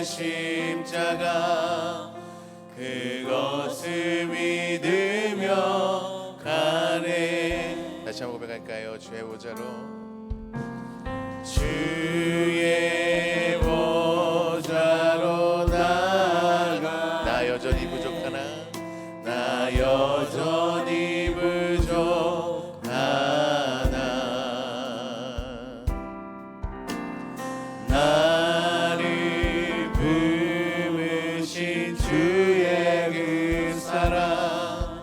십자가 그것을 믿으며 가네. 다시 한번 고백할까요? 주의 보좌로, 주의 보좌로 나가. 나 여전히 부족하나, 나 여전히 부족하나. 나를 품으신 주의 그 사랑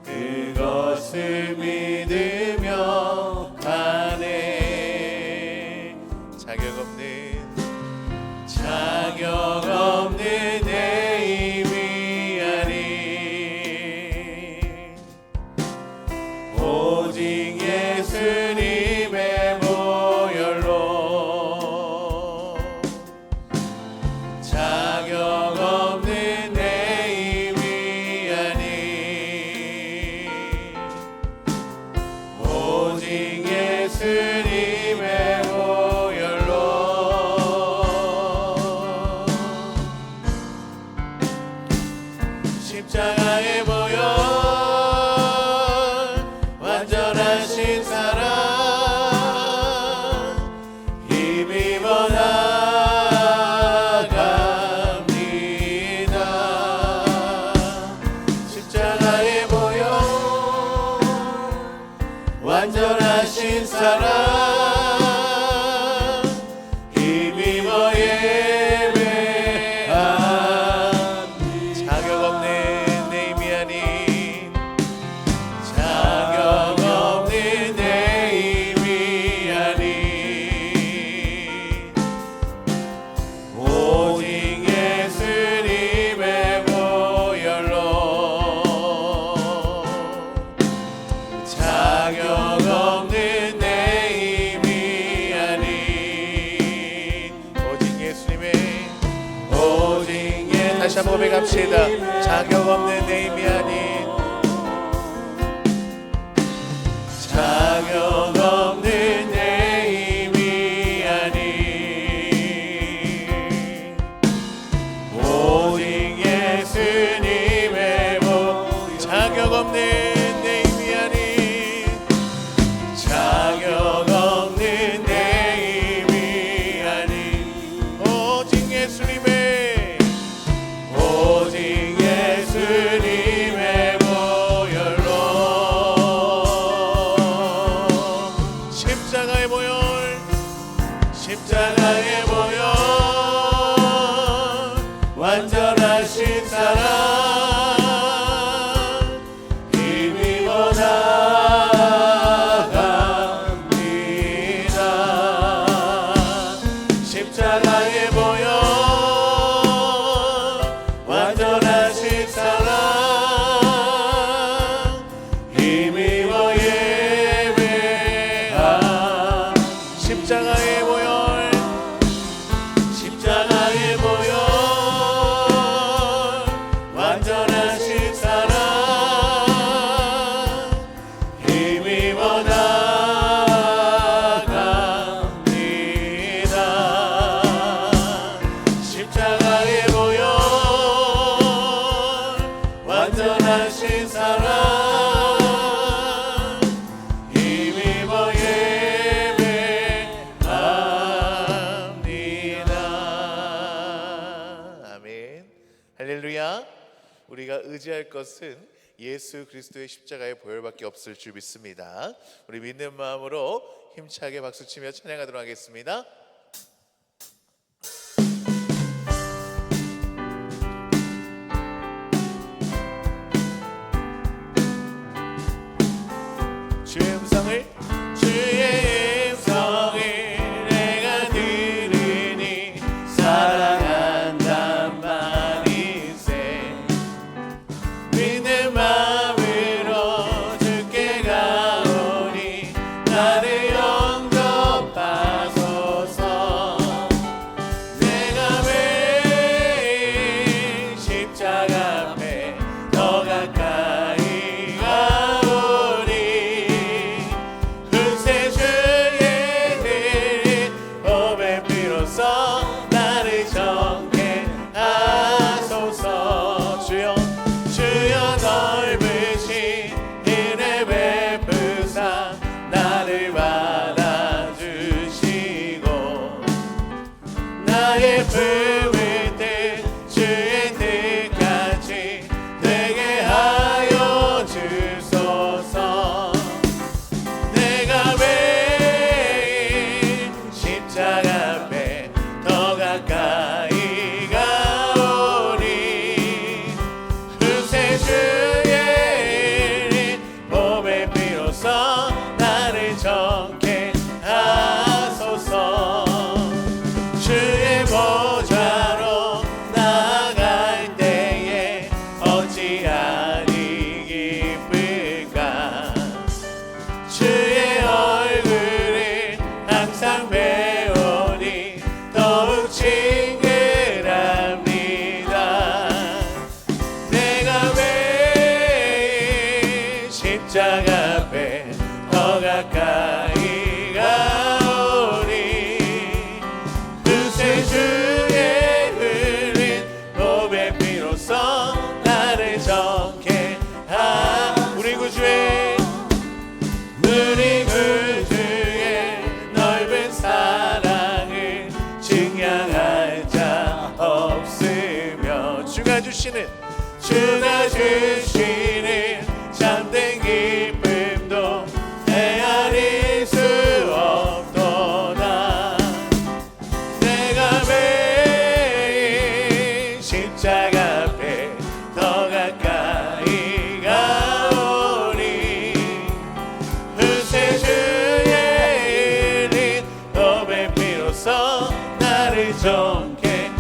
그것을 믿으며 가네. 자격 없는 내 힘이 아닌 오직 예수님의 보혈로. 자격 없는 내 힘이 아닌 오직 예수님의 보혈로. 십자가의 보혈 완전하신 사랑 힘입어 나갑니다. 십자가의 보혈 완전하신 사랑 힘입어 다시 한번 고백합시다. 자격 없는 내 힘이 아닌, 자격 없는 내 힘이 아닌 오직 예수님의 보. 자격 없는 내 힘이 아닌, 자격 없는 내 힘이 아닌 오직 예수님의 보혈로. 십자가의 보혈, 십자가의 보혈 완전하신 사랑 힘입어 나갑니다. 십자가의 보혈 완전하신 사랑 힘입어 예배하. 십자가의 보혈, 십자가의 보혈 완전하신 사랑 힘입어 나갑니다. 십자가의 보혈 완전하신 사랑 힘입어 예배합니다. 아멘. 할렐루야. 우리가 의지할 것은 예수 그리스도의 십자가의 보혈밖에 없을 줄 믿습니다. 우리 믿는 마음으로 힘차게 박수치며 찬양하도록 하겠습니다. 주의 음성을 내가 들으니 사랑한단 말이세. 믿는 마음으로 주께 가오니 나를 영접하소서. 나의 품을 때 주의 뜻까지 되게 하여 주소서. 내가 매일 십자가 앞에 더 가까이 가오니 구세주의 일 몸의 피로써 나를 정케 하소서. 주의 보좌로 나아갈 때에 어찌하리 기쁠까. 주의 얼굴을 항상 배우니 더욱 친근합니다. 내가 매일 십자가 앞에 더 가까이 가오니 구세주의 흘린 몸의 피로써 나를 정케 우리 구주의 넓은 사랑을 증량할 자 없으며 주가 주시는 참된 기쁨도 헤아릴 수 없도다. 내가 매일 십자가 앞에 더 가까이 가오니 구세주의 흘린 몸의 피로써 나를 정케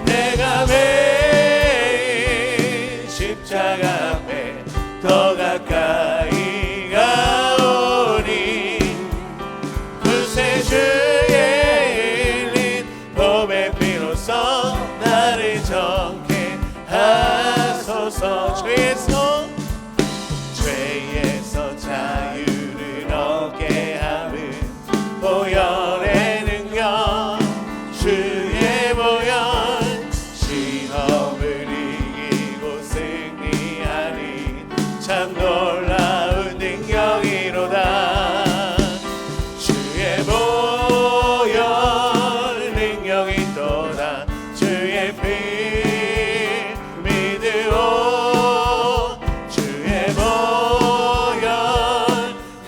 내가 매일 십자가 앞에 더 가까이 가오니 구세주의 흘린 몸의 피로써 나를 정케 하소서. 죄에서 자유를 얻게 함은 보혈의 능력. 주의 보혈 시험을 이기고 승리하니 참 놀라운 능력이로다. 주의 보혈 능력이 또다. 주의 피 믿으오. 주의 보혈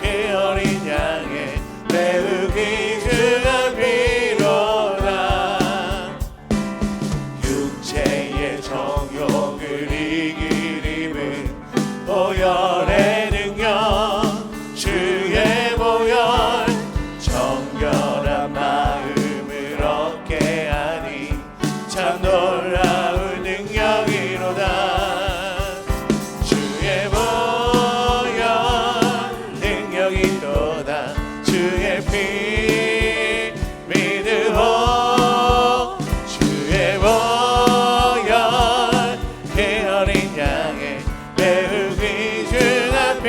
그 어린 양의 매우 귀중한 피로다. 육체의 정욕을 이길 힘은 보혈의 능력. 주의 보혈 정결한 마음을 얻게 하니 참 놀라운 능력이로다. 주의 보혈 능력이 또다. 주의 피 믿으오. 주의 보혈 그 어린 양의 매우 귀중한 피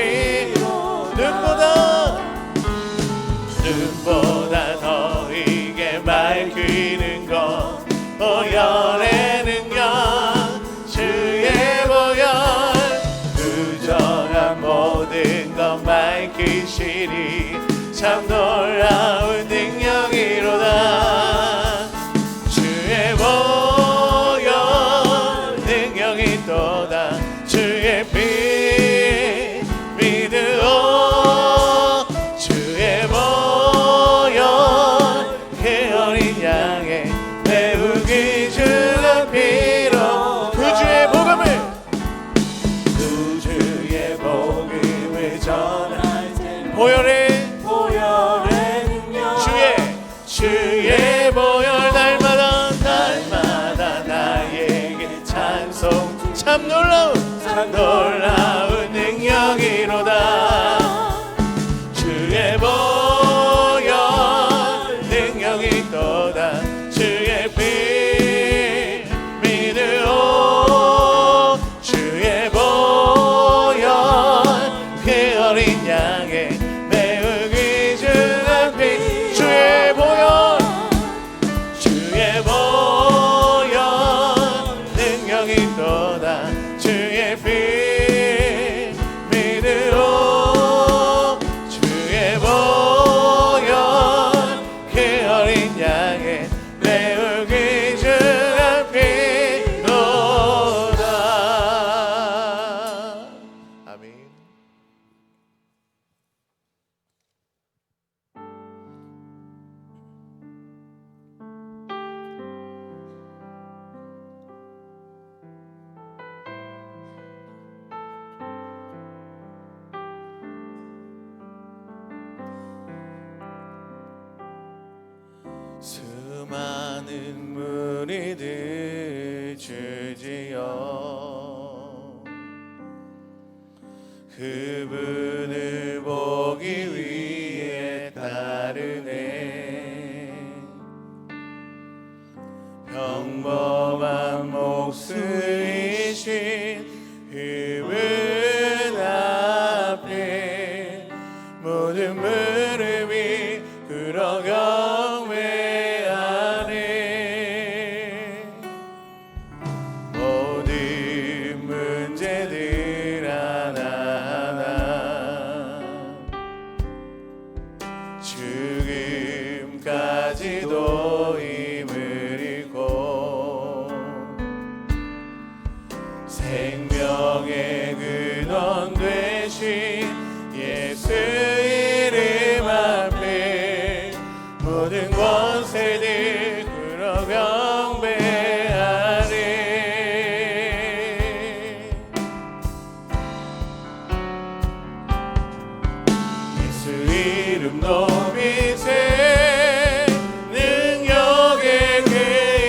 눈보다 더 이게 맑히는 것 보혈의 능력. 주의 보혈 부정한 모든 것 밝히시니 참 놀라운 능력이로다. 주의 보혈 능력이 또다. 주의 피 믿으오. 주의 보혈 그 어린 양의 매우 귀중한 피로 구주의 복음을 전할 때 보혈의 능력. 주의 보혈 날마다 나에게 찬송. 참 놀라운 능력이로다. 주의 보혈 능력이 또다. 주의 피 믿으오. 주의 보혈 그 어린 양의 매우 귀중한 피. 주의 보혈 능력이 또다. 주의 피 어린 양의 매우 귀중한 피로다. 아멘. 수많은 무리들 주지어 그분을 보기 위해 따르네. 평범한 목수이신 그분 앞에 모든 무릎이 꿇어 경배하네. 모든 문제들 하나하나 죽음까지도 힘을 잃고 생명의 근원 되신 예수 이름 앞에 모든 권세들 꿇어 경배하네. 예수 이름 높이세 능력의 그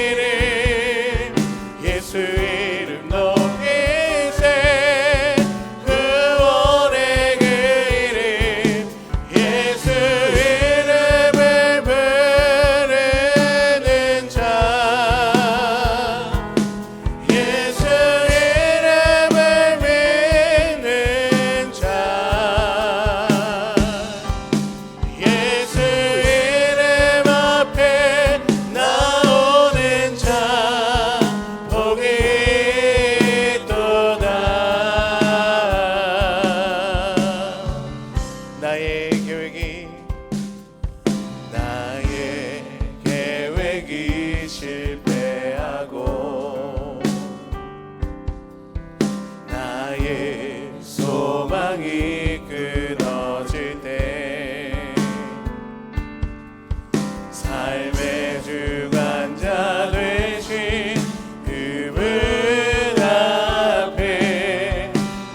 이름. 예수 이름 높이세 구원의 그 이름. 예수 이름을 부르는 자. 예수 이름을 믿는 자. 예수 이름 앞에 나오는 자 복이 있도다. 나의 계획이 실패하고 나의 소망이 끊어질 때 삶의 주관자 되신 그분 앞에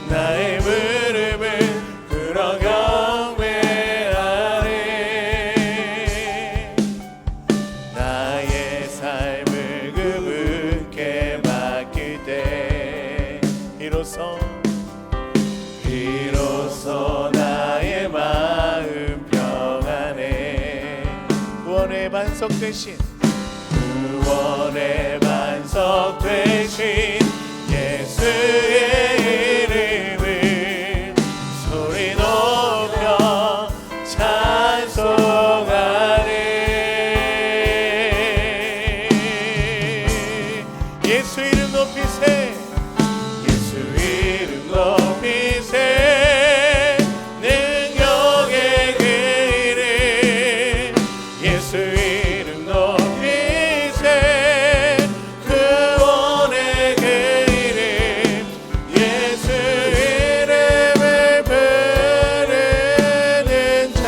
나의 무릎을 꿇어 경배하네. 나의 삶을 그분께 맡길 때 비로소 나의 마음 평안해. 구원의 반석 되신 예수의 이름을 소리 높여 찬송하네. 예수 이름 높이세. 예수 이름 높이세 능력의 그 이름. 예수 이름 높이세 구원의 그 이름. 예수 이름을 부르는 자.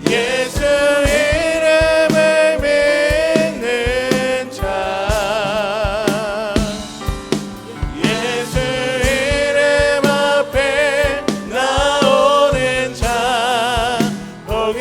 예수 이름을 믿는 자. 예수 이름 앞에 나오는 자 복이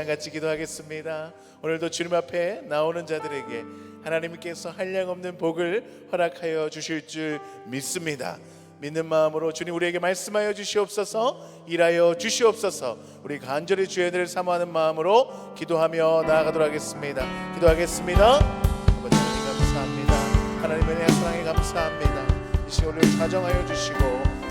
같이 기도하겠습니다. 오늘도 주님 앞에 나오는 자들에게 하나님께서 한량없는 복을 허락하여 주실 줄 믿습니다. 믿는 마음으로 주님 우리에게 말씀하여 주시옵소서, 일하여 주시옵소서. 우리 간절히 주의 은혜를 사모하는 마음으로 기도하며 나아가도록 하겠습니다. 기도하겠습니다. 아버지 하나님 감사합니다. 하나님의 은혜와 사랑에 감사합니다. 이 시간 우리를 사정하여 주시고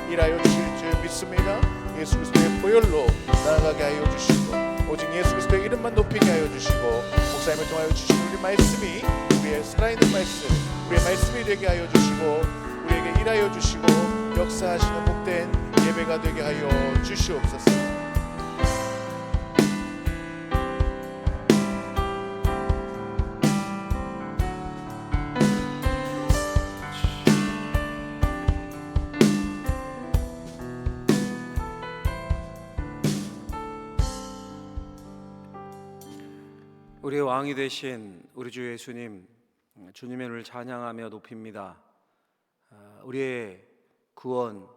일하여 주실 줄 믿습니다. 예수 그리스도의 보혈로 나아가게 하여 주시고 오직 예수 그리스도의 이름만 높이게 하여 주시고 목사님을 통하여 주신 우리 말씀이 우리의 살아있는 말씀, 우리의 말씀이 되게 하여 주시고 우리에게 일하여 주시고 역사하시는 복된 예배가 되게 하여 주시옵소서. 우리의 왕이 되신 우리 주 예수님, 주님의 이름을 찬양하며 높입니다. 우리의 구원,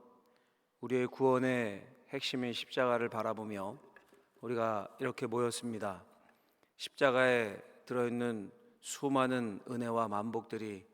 우리의 구원의 핵심인 십자가를 바라보며 우리가 이렇게 모였습니다. 십자가에 들어있는 수많은 은혜와 만복들이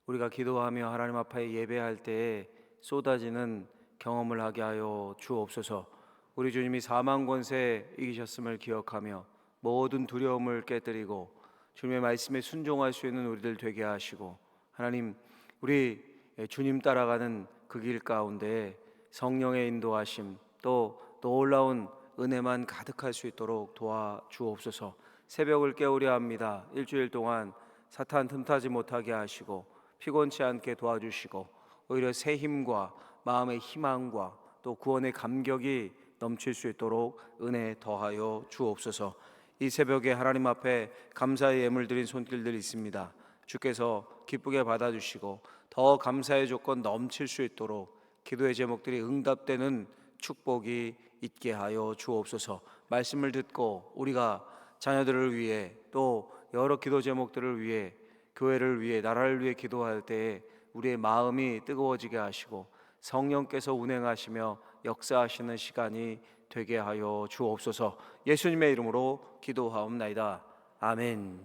우리가 기도하며 하나님 앞에 예배할 때에 쏟아지는 경험을 하게 하여 주옵소서. 우리 주님이 사망 권세 이기셨음을 기억하며 모든 두려움을 깨뜨리고 주님의 말씀에 순종할 수 있는 우리들 되게 하시고, 하나님 우리 주님 따라가는 그 길 가운데 성령의 인도하심 또 놀라운 은혜만 가득할 수 있도록 도와주옵소서. 새벽을 깨우려 합니다. 일주일 동안 사탄 틈타지 못하게 하시고 피곤치 않게 도와주시고 오히려 새 힘과 마음의 희망과 또 구원의 감격이 넘칠 수 있도록 은혜 더하여 주옵소서. 이 새벽에 하나님 앞에 감사의 예물 드린 손길들이 있습니다. 주께서 기쁘게 받아주시고 더 감사의 조건 넘칠 수 있도록 기도의 제목들이 응답되는 축복이 있게 하여 주옵소서. 말씀을 듣고 우리가 자녀들을 위해 또 여러 기도 제목들을 위해 교회를 위해 나라를 위해 기도할 때에 우리의 마음이 뜨거워지게 하시고 성령께서 운행하시며 역사하시는 시간이 되게 하여 주옵소서. 예수님의 이름으로 기도하옵나이다. 아멘.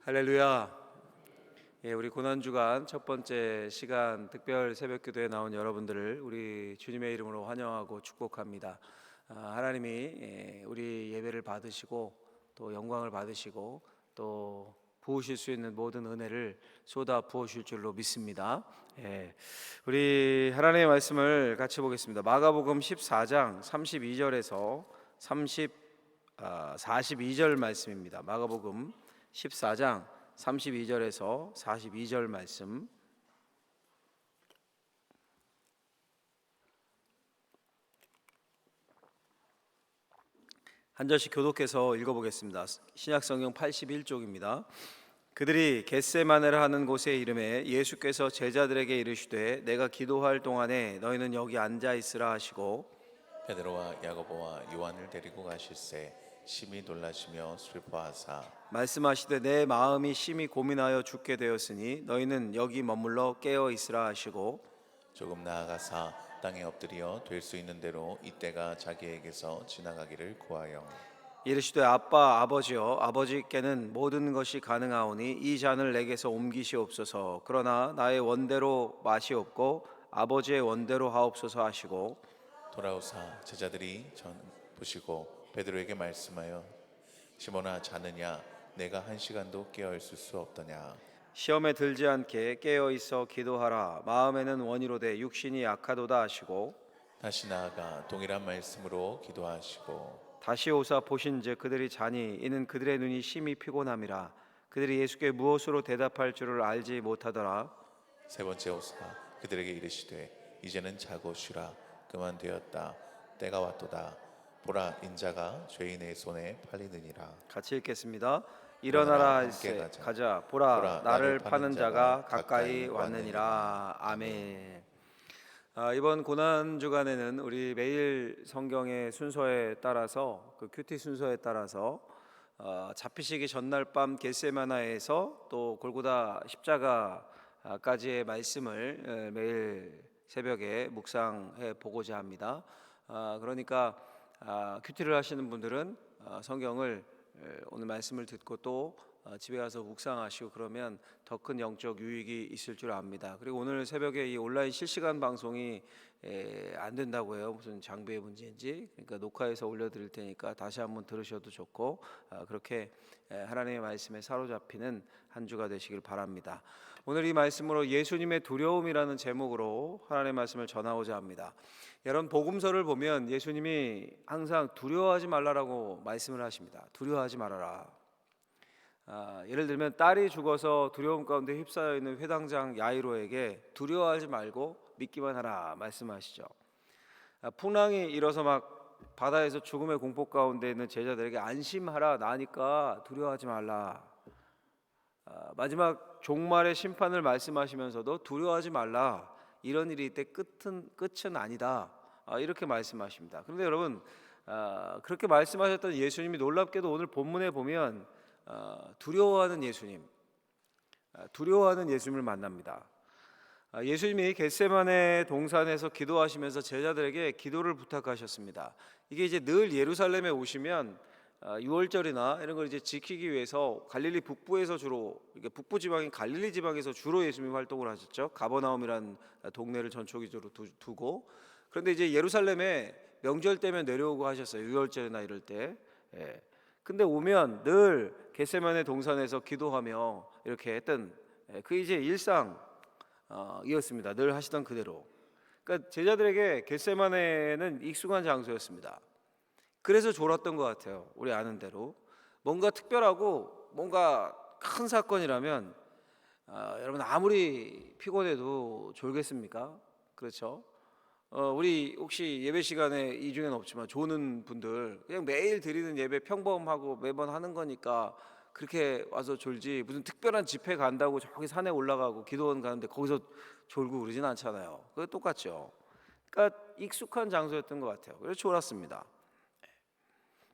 할렐루야. 우리 고난주간 첫 번째 시간 특별 새벽기도에 나온 여러분들을 우리 주님의 이름으로 환영하고 축복합니다. 하나님이 우리 예배를 받으시고 또 영광을 받으시고 또 부으실 수 있는 모든 은혜를 쏟아 부으실 줄로 믿습니다. 우리 하나님의 말씀을 같이 보겠습니다. 마가복음 14장 32절에서 42절 말씀입니다. 마가복음 14장 32절에서 42절 말씀. 한 절씩 교독해서 읽어보겠습니다. 신약성경 81쪽입니다. 그들이 겟세마네라 하는 곳에 이름에 예수께서 제자들에게 이르시되 내가 기도할 동안에 너희는 여기 앉아 있으라 하시고 베드로와 야고보와 요한을 데리고 가실새 심히 놀라시며 슬퍼하사 말씀하시되 내 마음이 심히 고민하여 죽게 되었으니 너희는 여기 머물러 깨어 있으라 하시고 조금 나아가사 땅에 엎드려 될 수 있는 대로 이때가 자기에게서 지나가기를 구하여 이르시되 아빠 아버지여 아버지께는 모든 것이 가능하오니 이 잔을 내게서 옮기시옵소서. 그러나 나의 원대로 마시옵고 아버지의 원대로 하옵소서 하시고 돌아오사 제자들이 전 보시고 베드로에게 말씀하여 시몬아 자느냐 내가 한 시간도 깨어 있을 수 없더냐. 시험에 들지 않게 깨어 있어 기도하라. 마음에는 원이로되 육신이 약하도다 하시고 다시 나아가 동일한 말씀으로 기도하시고 다시 오사 보신즉 그들이 자니 이는 그들의 눈이 심히 피곤함이라. 그들이 예수께 무엇으로 대답할 줄을 알지 못하더라. 세 번째 오사 그들에게 이르시되 이제는 자고 쉬라. 그만 되었다. 때가 왔도다. 보라 인자가 죄인의 손에 팔리느니라. 같이 읽겠습니다. 일어나라 할세 가자. 보라 나를 파는 자가 가까이 왔느니라. 아멘. 이번 고난 주간에는 우리 매일 성경의 순서에 따라서 그 큐티 순서에 따라서 잡히시기 전날 밤 겟세마나에서 또 골고다 십자가까지의 말씀을 매일 새벽에 묵상해 보고자 합니다. 그러니까 큐티를 하시는 분들은 성경을 오늘 말씀을 듣고 또 집에 가서 묵상하시고 그러면 더 큰 영적 유익이 있을 줄 압니다. 그리고 오늘 새벽에 이 온라인 실시간 방송이 안 된다고 해요. 무슨 장비의 문제인지. 그러니까 녹화해서 올려드릴 테니까 다시 한번 들으셔도 좋고 그렇게 하나님의 말씀에 사로잡히는 한 주가 되시길 바랍니다. 오늘 이 말씀으로 예수님의 두려움이라는 제목으로 하나님의 말씀을 전하고자 합니다. 여러분 복음서를 보면 예수님이 항상 두려워하지 말라라고 말씀을 하십니다. 두려워하지 말아라. 예를 들면 딸이 죽어서 두려움 가운데 휩싸여 있는 회당장 야이로에게 두려워하지 말고 믿기만 하라 말씀하시죠. 풍랑이 일어서 막 바다에서 죽음의 공포 가운데 있는 제자들에게 안심하라, 나니까 두려워하지 말라. 마지막 종말의 심판을 말씀하시면서도 두려워하지 말라, 이런 일이 이때 끝은 아니다, 이렇게 말씀하십니다. 그런데 여러분 그렇게 말씀하셨던 예수님이 놀랍게도 오늘 본문에 보면 두려워하는 예수님을 만납니다. 예수님이 겟세마네 동산에서 기도하시면서 제자들에게 기도를 부탁하셨습니다. 이게 이제 늘 예루살렘에 오시면 6월절이나 이런 걸 이제 지키기 위해서 갈릴리 북부에서 주로, 이게 북부 지방인 갈릴리 지방에서 주로 예수님이 활동을 하셨죠. 가버나움이라는 동네를 전초기적으로 두고. 그런데 이제 예루살렘에 명절 때면 내려오고 하셨어요. 6월절이나 이럴 때. 근데 오면 늘 겟세마네 동산에서 기도하며 이렇게 했던 그 이제 일상이었습니다. 늘 하시던 그대로. 그러니까 제자들에게 겟세마네는 익숙한 장소였습니다. 그래서 졸았던 것 같아요. 우리 아는 대로 뭔가 특별하고 뭔가 큰 사건이라면 여러분 아무리 피곤해도 졸겠습니까? 그렇죠? 우리 혹시 예배 시간에 이 중에는 없지만 조는 분들 그냥 매일 드리는 예배 평범하고 매번 하는 거니까 그렇게 와서 졸지, 무슨 특별한 집회 간다고 저기 산에 올라가고 기도원 가는데 거기서 졸고 그러진 않잖아요. 그거 똑같죠. 그러니까 익숙한 장소였던 것 같아요. 그래서 졸았습니다.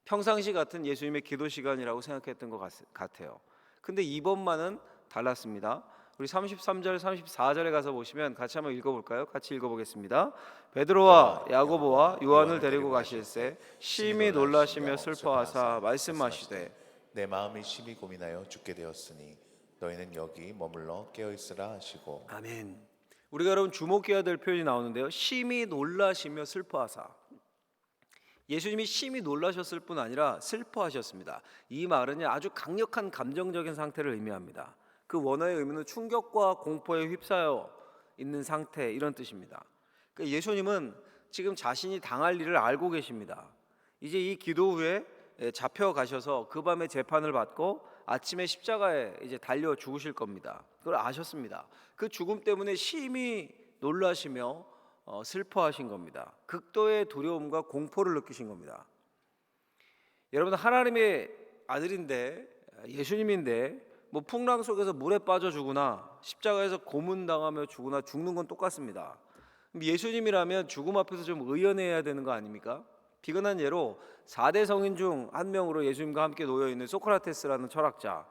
평상시 같은 예수님의 기도 시간이라고 생각했던 것 같아요. 근데 이번만은 달랐습니다. 우리 33절, 34절에 가서 보시면 같이 한번 읽어볼까요? 같이 읽어보겠습니다. 베드로와 야고보와 요한을 데리고 가실새 심히 놀라시며 슬퍼하사 말씀하시되 내 마음이 심히 고민하여 죽게 되었으니 너희는 여기 머물러 깨어있으라 하시고. 아멘. 우리가 여러분 주목해야 될 표현이 나오는데요. 심히 놀라시며 슬퍼하사. 예수님이 심히 놀라셨을 뿐 아니라 슬퍼하셨습니다. 이 말은 아주 강력한 감정적인 상태를 의미합니다. 그 원어의 의미는 충격과 공포에 휩싸여 있는 상태, 이런 뜻입니다. 그러니까 예수님은 지금 자신이 당할 일을 알고 계십니다. 이제 이 기도 후에 잡혀가셔서 그 밤에 재판을 받고 아침에 십자가에 이제 달려 죽으실 겁니다. 그걸 아셨습니다. 그 죽음 때문에 심히 놀라시며 슬퍼하신 겁니다. 극도의 두려움과 공포를 느끼신 겁니다. 여러분 하나님의 아들인데, 예수님인데 뭐 풍랑 속에서 물에 빠져 죽으나 십자가에서 고문당하며 죽으나 죽는 건 똑같습니다. 예수님이라면 죽음 앞에서 좀 의연해야 되는 거 아닙니까? 비근한 예로 4대 성인 중 한 명으로 예수님과 함께 놓여있는 소크라테스라는 철학자,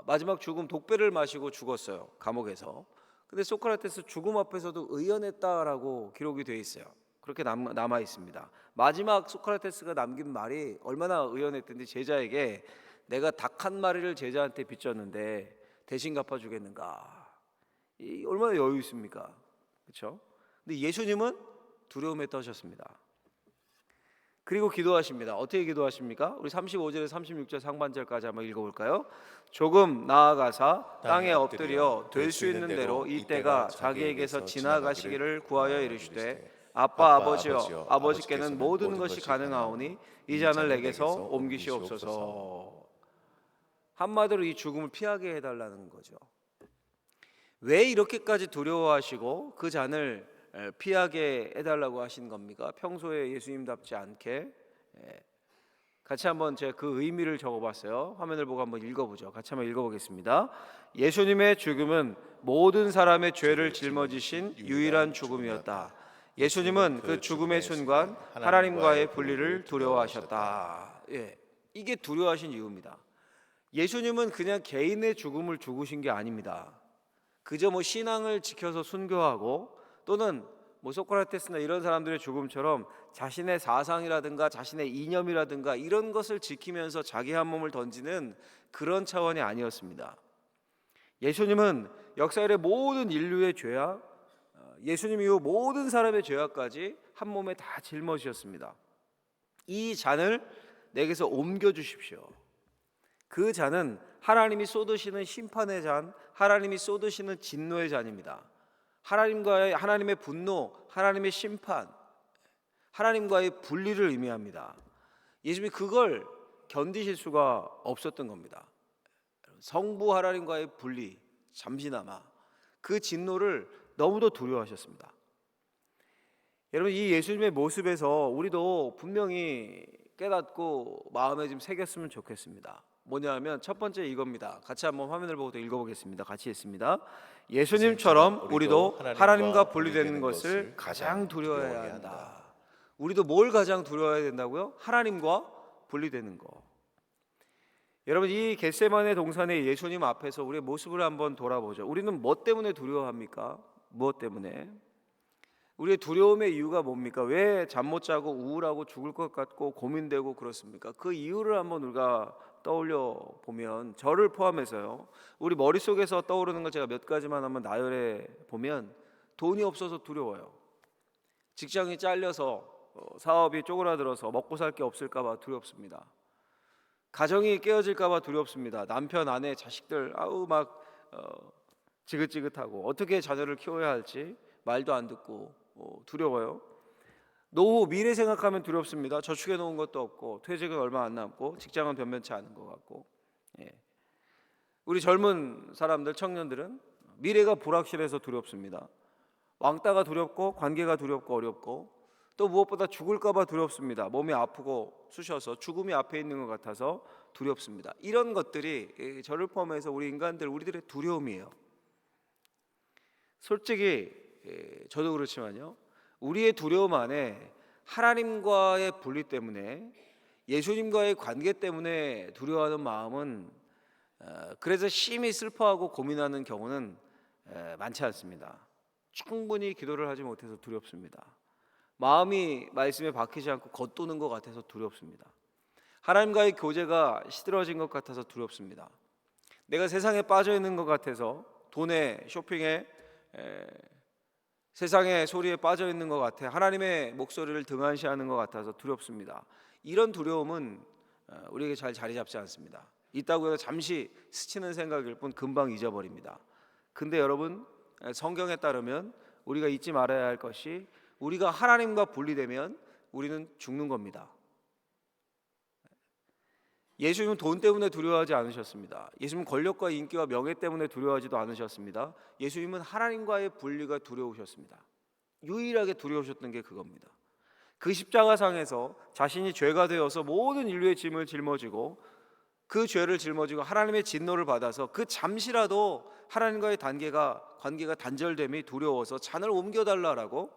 마지막 죽음 독배를 마시고 죽었어요, 감옥에서. 근데 소크라테스 죽음 앞에서도 의연했다라고 기록이 되어 있어요. 그렇게 남아 있습니다. 마지막 소크라테스가 남긴 말이 얼마나 의연했던지, 제자에게 내가 닭 한 마리를 제자한테 빚졌는데 대신 갚아주겠는가. 이 얼마나 여유 있습니까? 그렇죠? 근데 예수님은 두려움에 떠셨습니다. 그리고 기도하십니다. 어떻게 기도하십니까? 우리 35절에서 36절 상반절까지 한번 읽어볼까요? 조금 나아가사 땅에 엎드려 될 수 있는 대로 이때가 자기에게서 지나가시기를 구하여 이르시되 아빠 아버지여, 아버지께는 모든 것이 가능하오니 이 잔을 내게서 옮기시옵소서. 한마디로 이 죽음을 피하게 해달라는 거죠. 왜 이렇게까지 두려워하시고 그 잔을 피하게 해달라고 하신 겁니까? 평소에 예수님답지 않게. 같이 한번 제가 그 의미를 적어봤어요. 화면을 보고 한번 읽어보죠. 같이 한번 읽어보겠습니다. 예수님의 죽음은 모든 사람의 죄를 짊어지신 유일한 죽음이었다. 예수님은 그 죽음의 순간 하나님과의 분리를 두려워하셨다. 이게 두려워하신 이유입니다. 예수님은 그냥 개인의 죽음을 죽으신 게 아닙니다. 그저 뭐 신앙을 지켜서 순교하고 또는 뭐 소크라테스나 이런 사람들의 죽음처럼 자신의 사상이라든가 자신의 이념이라든가 이런 것을 지키면서 자기 한 몸을 던지는 그런 차원이 아니었습니다. 예수님은 역사의 모든 인류의 죄악, 예수님 이후 모든 사람의 죄악까지 한 몸에 다 짊어지셨습니다. 이 잔을 내게서 옮겨 주십시오. 그 잔은 하나님이 쏟으시는 심판의 잔, 하나님이 쏟으시는 진노의 잔입니다. 하나님의 분노, 하나님의 심판, 하나님과의 분리를 의미합니다. 예수님이 그걸 견디실 수가 없었던 겁니다. 성부 하나님과의 분리, 잠시나마 그 진노를 너무도 두려워하셨습니다. 여러분, 이 예수님의 모습에서 우리도 분명히 깨닫고 마음에 좀 새겼으면 좋겠습니다. 뭐냐면 첫 번째 이겁니다. 같이 한번 화면을 보고 읽어보겠습니다. 같이 읽습니다. 예수님처럼 우리도 하나님과 분리되는 것을 가장 두려워해야 한다. 우리도 뭘 가장 두려워해야 된다고요? 하나님과 분리되는 거. 여러분, 이 겟세마네 동산의 예수님 앞에서 우리의 모습을 한번 돌아보죠. 우리는 뭐 때문에 두려워합니까? 무엇 때문에? 우리의 두려움의 이유가 뭡니까? 왜 잠 못 자고 우울하고 죽을 것 같고 고민되고 그렇습니까? 그 이유를 한번 우리가 떠올려 보면, 저를 포함해서요, 우리 머릿속에서 떠오르는 걸 제가 몇 가지만 한번 나열해 보면, 돈이 없어서 두려워요. 직장이 잘려서 사업이 쪼그라들어서 먹고 살 게 없을까 봐 두렵습니다. 가정이 깨어질까 봐 두렵습니다. 남편, 아내, 자식들 막 지긋지긋하고 어떻게 자녀를 키워야 할지 말도 안 듣고 두려워요. 노후 미래 생각하면 두렵습니다. 저축해 놓은 것도 없고 퇴직은 얼마 안 남고 직장은 변변치 않은 것 같고. 우리 젊은 사람들, 청년들은 미래가 불확실해서 두렵습니다. 왕따가 두렵고 관계가 두렵고 어렵고, 또 무엇보다 죽을까 봐 두렵습니다. 몸이 아프고 쑤셔서 죽음이 앞에 있는 것 같아서 두렵습니다. 이런 것들이 저를 포함해서 우리 인간들, 우리들의 두려움이에요. 솔직히 저도 그렇지만요, 우리의 두려움 안에 하나님과의 분리 때문에, 예수님과의 관계 때문에 두려워하는 마음은, 그래서 심히 슬퍼하고 고민하는 경우는 많지 않습니다. 충분히 기도를 하지 못해서 두렵습니다. 마음이 말씀에 박히지 않고 겉도는 것 같아서 두렵습니다. 하나님과의 교제가 시들어진 것 같아서 두렵습니다. 내가 세상에 빠져 있는 것 같아서, 돈에, 쇼핑에, 세상의 소리에 빠져 있는 것 같아, 하나님의 목소리를 등한시하는 것 같아서 두렵습니다. 이런 두려움은 우리에게 잘 자리 잡지 않습니다. 있다고 해서 잠시 스치는 생각일 뿐 금방 잊어버립니다. 근데 여러분, 성경에 따르면 우리가 잊지 말아야 할 것이, 우리가 하나님과 분리되면 우리는 죽는 겁니다. 예수님은 돈 때문에 두려워하지 않으셨습니다. 예수님은 권력과 인기와 명예 때문에 두려워하지도 않으셨습니다. 예수님은 하나님과의 분리가 두려우셨습니다. 유일하게 두려우셨던 게 그겁니다. 그 십자가상에서 자신이 죄가 되어서 모든 인류의 짐을 짊어지고, 그 죄를 짊어지고 하나님의 진노를 받아서 그 잠시라도 하나님과의 관계가 단절됨이 두려워서 잔을 옮겨달라라고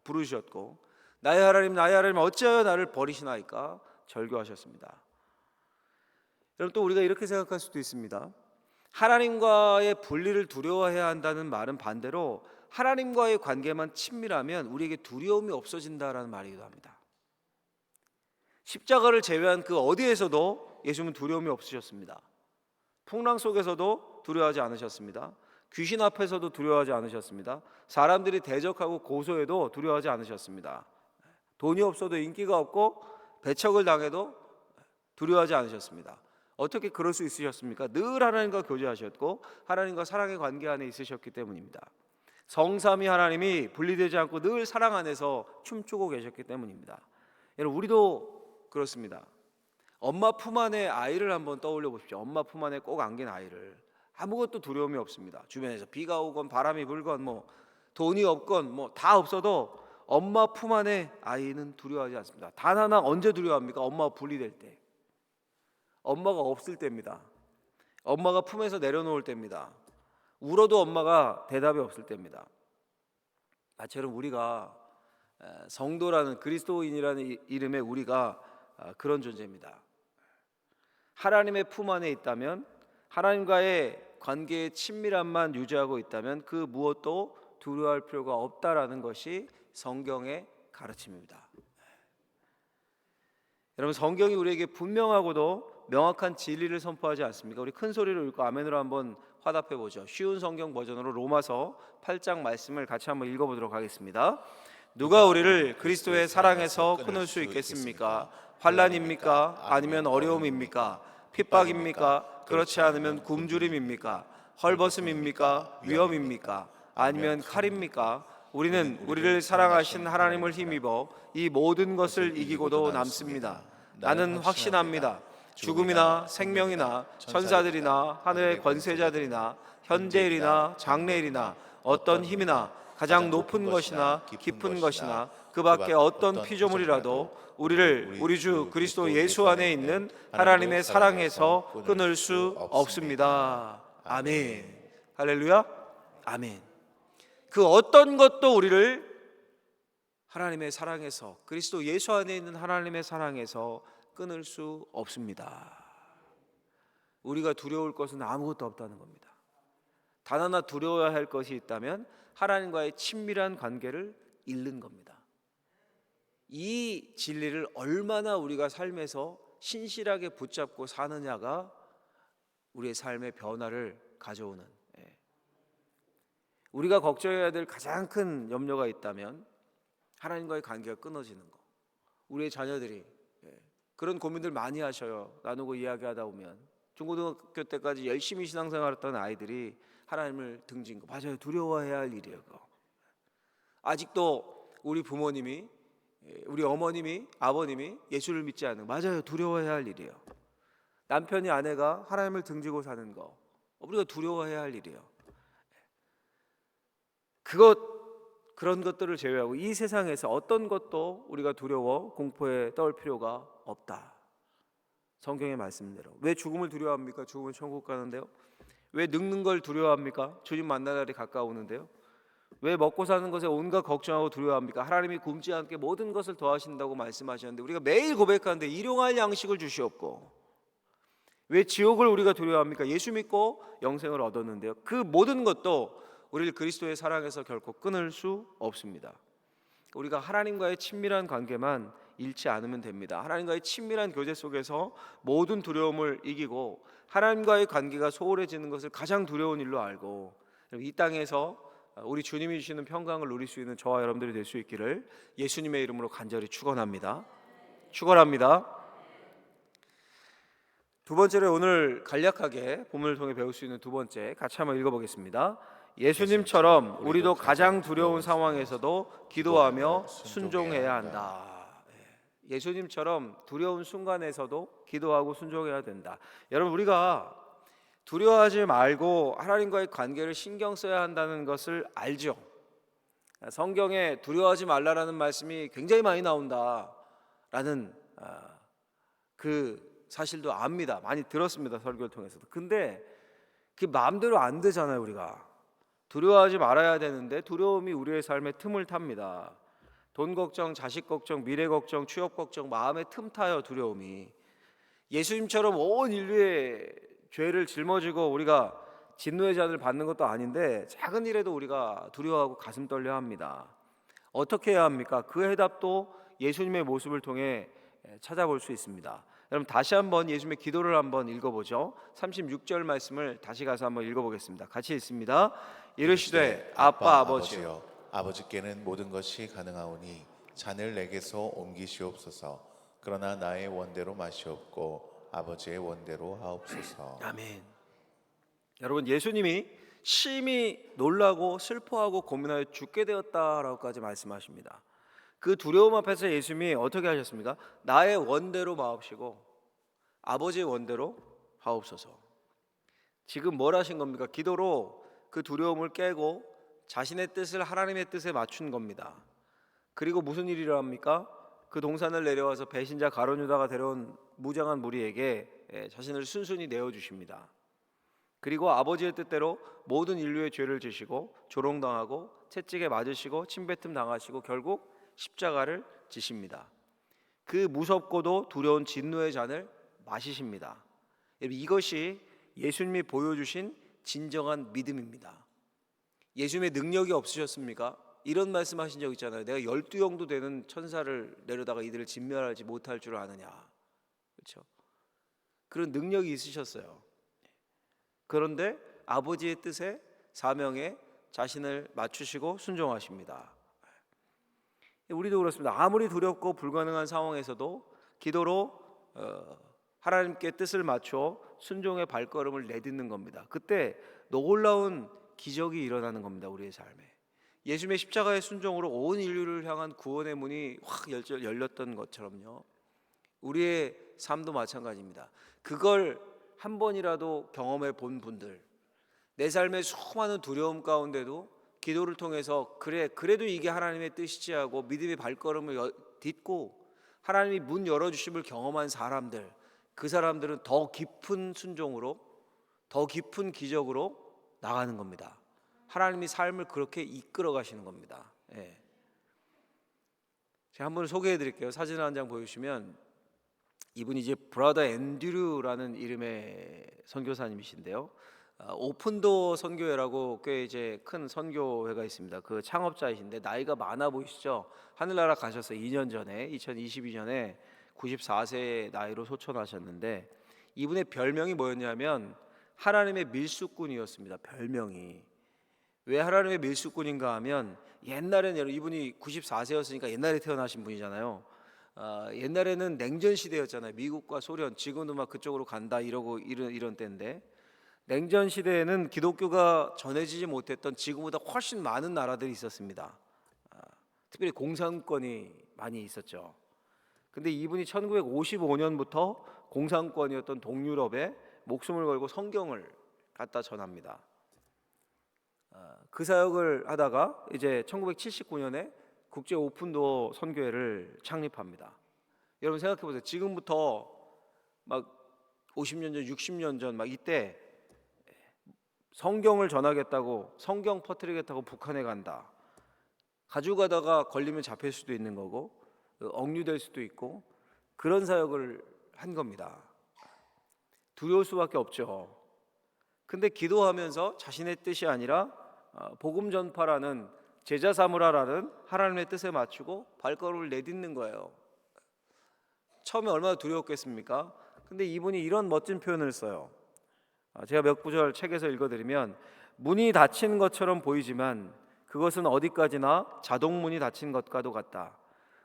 부르셨고, 나의 하나님 어찌하여 나를 버리시나이까 절규하셨습니다. 여러분, 또 우리가 이렇게 생각할 수도 있습니다. 하나님과의 분리를 두려워해야 한다는 말은 반대로 하나님과의 관계만 친밀하면 우리에게 두려움이 없어진다라는 말이기도 합니다. 십자가를 제외한 그 어디에서도 예수님은 두려움이 없으셨습니다. 풍랑 속에서도 두려워하지 않으셨습니다. 귀신 앞에서도 두려워하지 않으셨습니다. 사람들이 대적하고 고소해도 두려워하지 않으셨습니다. 돈이 없어도, 인기가 없고 배척을 당해도 두려워하지 않으셨습니다. 어떻게 그럴 수 있으셨습니까? 늘 하나님과 교제하셨고 하나님과 사랑의 관계 안에 있으셨기 때문입니다. 성삼위 하나님이 분리되지 않고 늘 사랑 안에서 춤추고 계셨기 때문입니다. 여러분, 우리도 그렇습니다. 엄마 품 안에 아이를 한번 떠올려 보십시오. 엄마 품 안에 꼭 안긴 아이를. 아무것도 두려움이 없습니다. 주변에서 비가 오건 바람이 불건 돈이 없건 다 없어도 엄마 품 안에 아이는 두려워하지 않습니다. 단 하나 언제 두려워합니까? 엄마가 분리될 때, 엄마가 없을 때입니다. 엄마가 품에서 내려놓을 때입니다. 울어도 엄마가 대답이 없을 때입니다. 나처럼 우리가 성도라는, 그리스도인이라는 이름의 우리가 그런 존재입니다. 하나님의 품 안에 있다면, 하나님과의 관계의 친밀함만 유지하고 있다면 그 무엇도 두려워할 필요가 없다라는 것이 성경의 가르침입니다. 여러분, 성경이 우리에게 분명하고도 명확한 진리를 선포하지 않습니까? 우리 큰 소리로 읽고 아멘으로 한번 화답해 보죠. 쉬운 성경 버전으로 로마서 8장 말씀을 같이 한번 읽어보도록 하겠습니다. 누가 우리를 그리스도의 사랑에서 끊을 수 있겠습니까? 환난입니까? 아니면 어려움입니까? 핍박입니까? 그렇지 않으면 굶주림입니까? 헐벗음입니까? 위험입니까? 아니면 칼입니까? 우리는 우리를 사랑하신 하나님을 힘입어 이 모든 것을 이기고도 남습니다. 나는 확신합니다. 죽음이나 생명이나 천사들이나 하늘의 권세자들이나 현재일이나 장래일이나 어떤 힘이나 가장 높은 것이나 깊은 것이나 그 밖에 어떤 피조물이라도 우리를 우리 주 그리스도 예수 안에 있는 하나님의 사랑에서 끊을 수 없습니다. 아멘. 할렐루야. 아멘. 그 어떤 것도 우리를 하나님의 사랑에서, 그리스도 예수 안에 있는 하나님의 사랑에서 끊을 수 없습니다. 우리가 두려울 것은 아무것도 없다는 겁니다. 단 하나 두려워야 할 것이 있다면 하나님과의 친밀한 관계를 잃는 겁니다. 이 진리를 얼마나 우리가 삶에서 신실하게 붙잡고 사느냐가 우리의 삶의 변화를 가져오는, 우리가 걱정해야 될 가장 큰 염려가 있다면 하나님과의 관계가 끊어지는 거. 우리의 자녀들이 그런 고민들 많이 하셔요. 나누고 이야기하다 보면 중고등학교 때까지 열심히 신앙생활했던 아이들이 하나님을 등진 거 맞아요. 두려워해야 할 일이에요. 그거. 아직도 우리 부모님이, 우리 어머님이, 아버님이 예수를 믿지 않는 거 맞아요. 두려워해야 할 일이에요. 남편이 아내가 하나님을 등지고 사는 거 우리가 두려워해야 할 일이에요. 그런 것들을 제외하고 이 세상에서 어떤 것도 우리가 두려워 공포에 떨 필요가 없다. 성경의 말씀대로. 왜 죽음을 두려워합니까? 죽으면 천국 가는데요. 왜 늙는 걸 두려워합니까? 주님 만날 날이 가까우는데요. 왜 먹고 사는 것에 온갖 걱정하고 두려워합니까? 하나님이 굶지 않게 모든 것을 더하신다고 말씀하셨는데 우리가 매일 고백하는데 일용할 양식을 주시옵고. 왜 지옥을 우리가 두려워합니까? 예수 믿고 영생을 얻었는데요. 그 모든 것도 우리를 그리스도의 사랑에서 결코 끊을 수 없습니다. 우리가 하나님과의 친밀한 관계만 잃지 않으면 됩니다. 하나님과의 친밀한 교제 속에서 모든 두려움을 이기고 하나님과의 관계가 소홀해지는 것을 가장 두려운 일로 알고 이 땅에서 우리 주님이 주시는 평강을 누릴 수 있는 저와 여러분들이 될 수 있기를 예수님의 이름으로 간절히 축원합니다. 축원합니다. 두 번째로 오늘 간략하게 본문을 통해 배울 수 있는 두 번째 같이 한번 읽어보겠습니다. 예수님처럼 우리도 가장 두려운 상황에서도 기도하며 순종해야 한다. 예수님처럼 두려운 순간에서도 기도하고 순종해야 된다. 여러분, 우리가 두려워하지 말고 하나님과의 관계를 신경 써야 한다는 것을 알죠. 성경에 두려워하지 말라라는 말씀이 굉장히 많이 나온다라는 그 사실도 압니다. 많이 들었습니다. 설교를 통해서도. 근데 그 마음대로 안 되잖아요. 우리가 두려워하지 말아야 되는데 두려움이 우리의 삶에 틈을 탑니다. 돈 걱정, 자식 걱정, 미래 걱정, 취업 걱정, 마음에 틈 타요. 두려움이. 예수님처럼 온 인류의 죄를 짊어지고 우리가 진노의 잔을 받는 것도 아닌데 작은 일에도 우리가 두려워하고 가슴 떨려 합니다. 어떻게 해야 합니까? 그 해답도 예수님의 모습을 통해 찾아볼 수 있습니다. 여러분, 다시 한번 예수님의 기도를 한번 읽어보죠. 36절 말씀을 다시 가서 한번 읽어보겠습니다. 같이 읽습니다. 이르시되 아빠 아버지여, 아버지께는 모든 것이 가능하오니 잔을 내게서 옮기시옵소서. 그러나 나의 원대로 마시옵고 아버지의 원대로 하옵소서. 아멘. 여러분, 예수님이 심히 놀라고 슬퍼하고 고민하여 죽게 되었다라고까지 말씀하십니다. 그 두려움 앞에서 예수님이 어떻게 하셨습니까? 나의 원대로 마옵시고 아버지의 원대로 하옵소서. 지금 뭘 하신 겁니까? 기도로 그 두려움을 깨고 자신의 뜻을 하나님의 뜻에 맞춘 겁니다. 그리고 무슨 일이라 합니까? 그 동산을 내려와서 배신자 가룟 유다가 데려온 무장한 무리에게 자신을 순순히 내어주십니다. 그리고 아버지의 뜻대로 모든 인류의 죄를 지시고 조롱당하고 채찍에 맞으시고 침뱉음 당하시고 결국 십자가를 지십니다. 그 무섭고도 두려운 진노의 잔을 마시십니다. 이것이 예수님이 보여주신 진정한 믿음입니다. 예수님의 능력이 없으셨습니까? 이런 말씀하신 적 있잖아요. 내가 12영도 되는 천사를 내려다가 이들을 진멸하지 못할 줄 아느냐. 그렇죠? 그런 능력이 있으셨어요. 그런데 아버지의 뜻에 사명에 자신을 맞추시고 순종하십니다. 우리도 그렇습니다. 아무리 두렵고 불가능한 상황에서도 기도로 하나님께 뜻을 맞춰 순종의 발걸음을 내딛는 겁니다. 그때 놀라운 기적이 일어나는 겁니다. 우리의 삶에. 예수님의 십자가의 순종으로 온 인류를 향한 구원의 문이 확 열렸던 것처럼요, 우리의 삶도 마찬가지입니다. 그걸 한 번이라도 경험해 본 분들, 내 삶의 수많은 두려움 가운데도 기도를 통해서 그래도 이게 하나님의 뜻이지 하고 믿음의 발걸음을 딛고 하나님이 문 열어주심을 경험한 사람들, 그 사람들은 더 깊은 순종으로, 더 깊은 기적으로 나가는 겁니다. 하나님이 삶을 그렇게 이끌어 가시는 겁니다. 예. 제가 한번 소개해 드릴게요. 사진 한 장 보여주시면, 이분이 이제 브라더 앤드류라는 이름의 선교사님이신데요. 오픈도어 선교회라고 꽤 이제 큰 선교회가 있습니다. 그 창업자이신데 나이가 많아 보이시죠? 하늘나라 가셔서 2년 전에 2022년에 94세의 나이로 소천하셨는데, 이분의 별명이 뭐였냐면 하나님의 밀수꾼이었습니다. 별명이. 왜 하나님의 밀수꾼인가 하면, 옛날에는 이분이 94세였으니까 옛날에 태어나신 분이잖아요. 옛날에는 냉전 시대였잖아요. 미국과 소련, 지금도 막 그쪽으로 간다 이러고 이런 때인데, 냉전 시대에는 기독교가 전해지지 못했던 지금보다 훨씬 많은 나라들이 있었습니다. 특별히 공산권이 많이 있었죠. 근데 이분이 1955년부터 공산권이었던 동유럽에 목숨을 걸고 성경을 갖다 전합니다. 그 사역을 하다가 이제 1979년에 국제 오픈도어 선교회를 창립합니다. 여러분 생각해 보세요. 지금부터 막 50년 전, 60년 전 막 이때 성경을 전하겠다고, 성경 퍼뜨리겠다고 북한에 간다. 가지고 가다가 걸리면 잡힐 수도 있는 거고 억류될 수도 있고, 그런 사역을 한 겁니다. 두려울 수밖에 없죠. 근데 기도하면서 자신의 뜻이 아니라 복음 전파라는, 제자 삼으라라는 하나님의 뜻에 맞추고 발걸음을 내딛는 거예요. 처음에 얼마나 두려웠겠습니까? 근데 이분이 이런 멋진 표현을 써요. 제가 몇 구절 책에서 읽어드리면, 문이 닫힌 것처럼 보이지만 그것은 어디까지나 자동문이 닫힌 것과도 같다.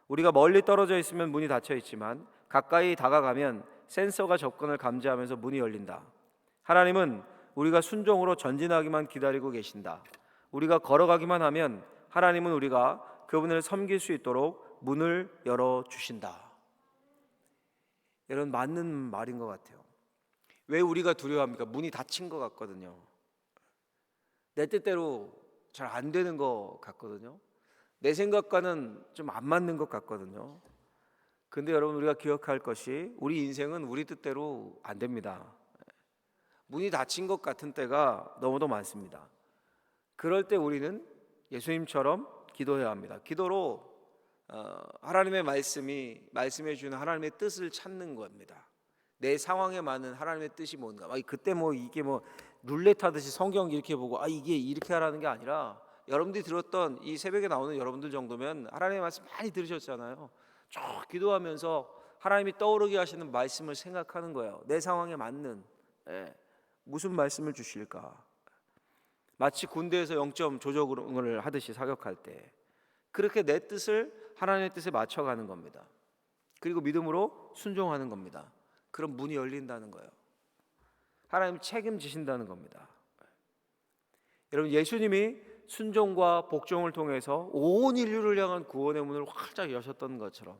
우리가 멀리 떨어져 있으면 문이 닫혀 있지만 가까이 다가가면 센서가 접근을 감지하면서 문이 열린다. 하나님은 우리가 순종으로 전진하기만 기다리고 계신다. 우리가 걸어가기만 하면 하나님은 우리가 그분을 섬길 수 있도록 문을 열어주신다. 이런 맞는 말인 것 같아요. 왜 우리가 두려워합니까? 문이 닫힌 것 같거든요. 내 뜻대로 잘 안 되는 것 같거든요. 내 생각과는 좀 안 맞는 것 같거든요. 근데 여러분, 우리가 기억할 것이, 우리 인생은 우리 뜻대로 안 됩니다. 문이 닫힌 것 같은 때가 너무도 많습니다. 그럴 때 우리는 예수님처럼 기도해야 합니다. 기도로 하나님의 말씀이 말씀해 주는 하나님의 뜻을 찾는 겁니다. 내 상황에 맞는 하나님의 뜻이 뭔가. 그때 이게 룰렛 하듯이 성경 이렇게 보고 이게 이렇게 하라는 게 아니라, 여러분들이 들었던 이 새벽에 나오는 여러분들 정도면 하나님의 말씀 많이 들으셨잖아요. 쭉 기도하면서 하나님이 떠오르게 하시는 말씀을 생각하는 거예요. 내 상황에 맞는, 무슨 말씀을 주실까. 마치 군대에서 영점 조정을 하듯이 사격할 때 그렇게 내 뜻을 하나님의 뜻에 맞춰가는 겁니다. 그리고 믿음으로 순종하는 겁니다. 그럼 문이 열린다는 거예요. 하나님 책임지신다는 겁니다. 여러분, 예수님이 순종과 복종을 통해서 온 인류를 향한 구원의 문을 활짝 여셨던 것처럼,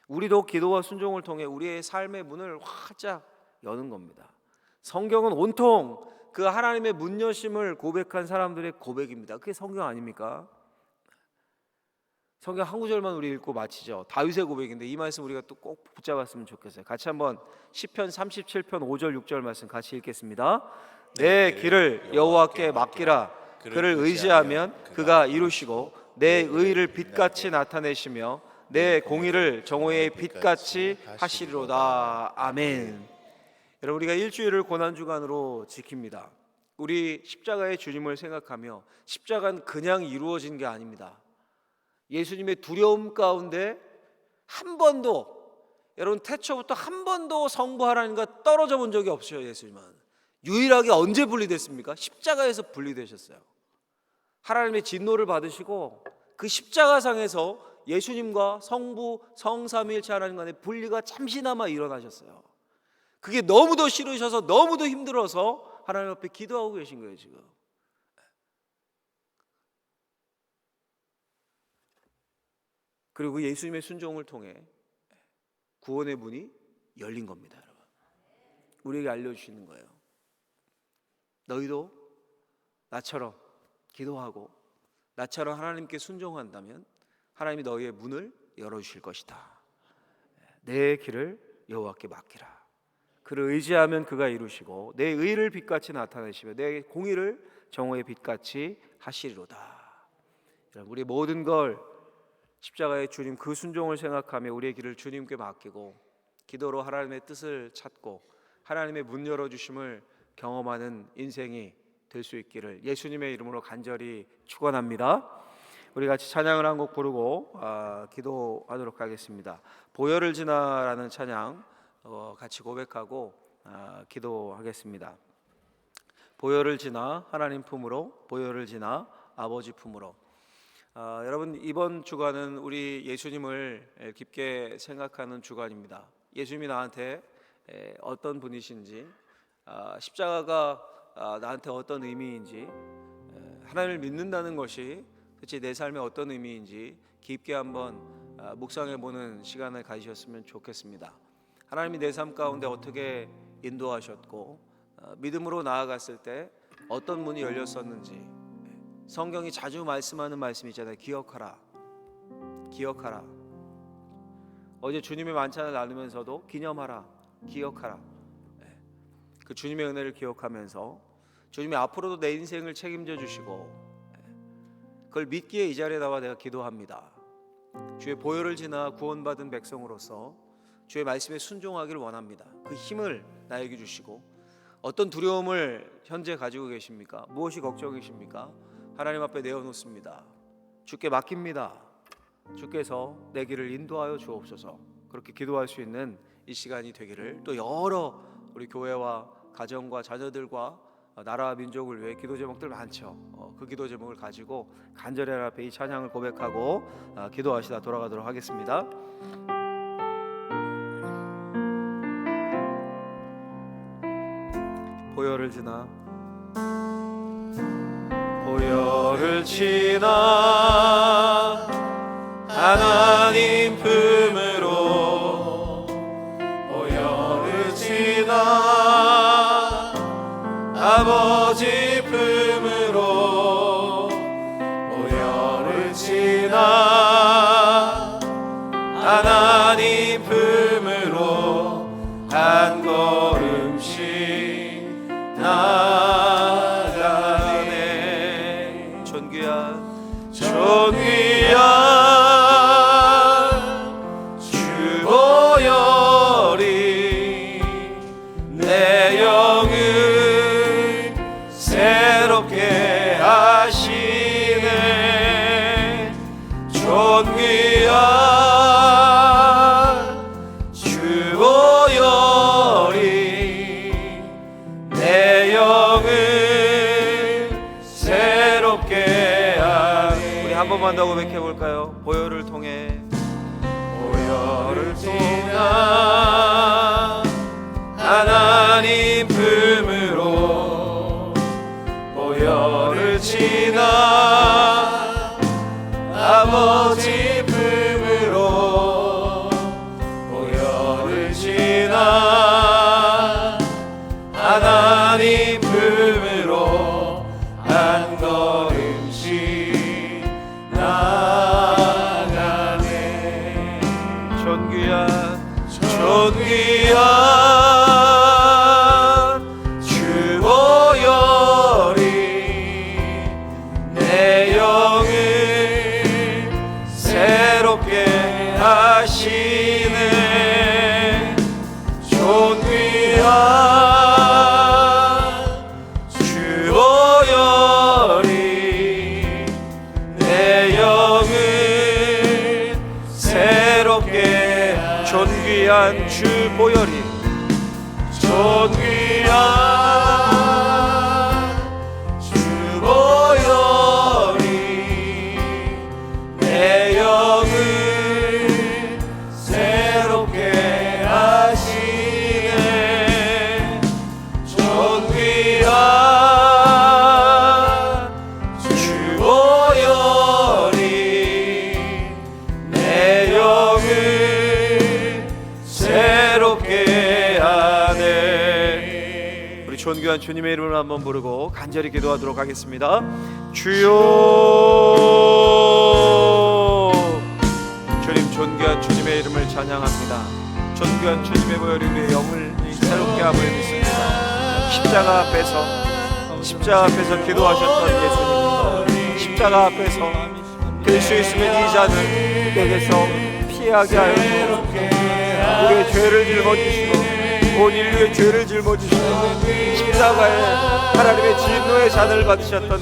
우리도 기도와 순종을 통해 우리의 삶의 문을 활짝 여는 겁니다. 성경은 온통 그 하나님의 문 여심을 고백한 사람들의 고백입니다. 그게 성경 아닙니까? 성경 한 구절만 우리 읽고 마치죠. 다윗의 고백인데 이 말씀 우리가 또 꼭 붙잡았으면 좋겠어요. 같이 한번 시편 37편 5절 6절 말씀 같이 읽겠습니다. 내 길을 여호와께 맡기라. 그를 의지하면 그가 이루시고 내 의를 빛같이 나타내시며 내 공의를 정오의 빛같이 하시리로다. 아멘. 여러분, 우리가 일주일을 고난주간으로 지킵니다. 우리 십자가의 주님을 생각하며 십자가는 그냥 이루어진 게 아닙니다. 예수님의 두려움 가운데 한 번도, 여러분 태초부터 한 번도 성부 하나님과 떨어져 본 적이 없어요. 예수님은 유일하게 언제 분리됐습니까? 십자가에서 분리되셨어요. 하나님의 진노를 받으시고 그 십자가상에서 예수님과 성부 성삼위일체 하나님 간의 분리가 잠시나마 일어나셨어요. 그게 너무도 싫으셔서 너무도 힘들어서 하나님 앞에 기도하고 계신 거예요 지금. 그리고 예수님의 순종을 통해 구원의 문이 열린 겁니다. 여러분, 우리에게 알려주시는 거예요. 너희도 나처럼 기도하고 나처럼 하나님께 순종한다면 하나님이 너희의 문을 열어주실 것이다. 내 길을 여호와께 맡기라. 그를 의지하면 그가 이루시고 내 의를 빛같이 나타내시며 내 공의를 정오의 빛같이 하시리로다. 우리 모든 걸 십자가의 주님 그 순종을 생각하며 우리의 길을 주님께 맡기고 기도로 하나님의 뜻을 찾고 하나님의 문 열어주심을 경험하는 인생이 될 수 있기를 예수님의 이름으로 간절히 축원합니다. 우리 같이 찬양을 한 곡 부르고 기도하도록 하겠습니다. 보혈을 지나라는 찬양 같이 고백하고 기도하겠습니다. 보혈을 지나 하나님 품으로, 보혈을 지나 아버지 품으로. 여러분, 이번 주간은 우리 예수님을 깊게 생각하는 주간입니다. 예수님이 나한테 어떤 분이신지, 십자가가 나한테 어떤 의미인지, 하나님을 믿는다는 것이 도대체 내 삶에 어떤 의미인지 깊게 한번 묵상해보는 시간을 가지셨으면 좋겠습니다. 하나님이 내 삶 가운데 어떻게 인도하셨고 믿음으로 나아갔을 때 어떤 문이 열렸었는지, 성경이 자주 말씀하는 말씀이 있잖아요. 기억하라, 기억하라. 어제 주님의 만찬을 나누면서도 기념하라, 기억하라. 그 주님의 은혜를 기억하면서 주님이 앞으로도 내 인생을 책임져 주시고 그걸 믿기에 이 자리에 나와 내가 기도합니다. 주의 보혈을 지나 구원받은 백성으로서 주의 말씀에 순종하기를 원합니다. 그 힘을 나에게 주시고, 어떤 두려움을 현재 가지고 계십니까? 무엇이 걱정이십니까? 하나님 앞에 내어놓습니다. 주께 맡깁니다. 주께서 내 길을 인도하여 주옵소서. 그렇게 기도할 수 있는 이 시간이 되기를, 또 여러 우리 교회와 가정과 자녀들과 나라와 민족을 위해 기도 제목들 많죠. 그 기도 제목을 가지고 간절히 하나님 앞에 이 찬양을 고백하고 기도하시다 돌아가도록 하겠습니다. 보혈을 지나, 보혈을 지나 하나님 품으로, 보혈을 지나 아버지 품으로, 보혈을 지나 하나님 품으로 한 걸음씩 나가네. 존귀한 주 보혈이 내 영을 새롭게 하시네. 존귀한 주 보혈이 내 영을 새롭게 하네. 우리 한 번만 더 고백해 볼까요? 보혈을 통해, 보혈을 지나 하나님 품으로, 보혈을 지나 아버지 품으로, 보혈을 지나 하나님 품으로 한 걸음씩 나가네. 존귀한 주 보혈이 내 영을 새롭게 하시네. 존귀한 주 존귀한 주 보혈이 존귀한 주 보혈이 내 영을 새롭게 하시네. 존귀한 주 보혈이 내 영을 새롭게 하네. 우리 존귀한 주님의 이름을 한번 부르고 간절히 기도하도록 하겠습니다. 주여, 주님, 존귀한 주님의 이름을 찬양합니다. 존귀한 주님의 보혈이 우리의 영을 새롭게 함을 믿습니다. 십자가 앞에서 기도하셨던 예수님, 십자가 앞에서 될 수 있으면 이 잔을 내게서 피하게 하여 주옵소서. 우리의 죄를 짊어지시고 온 인류의 죄를 짊어지시고 십자가에 하나님의 진노의 잔을 받으셨던 그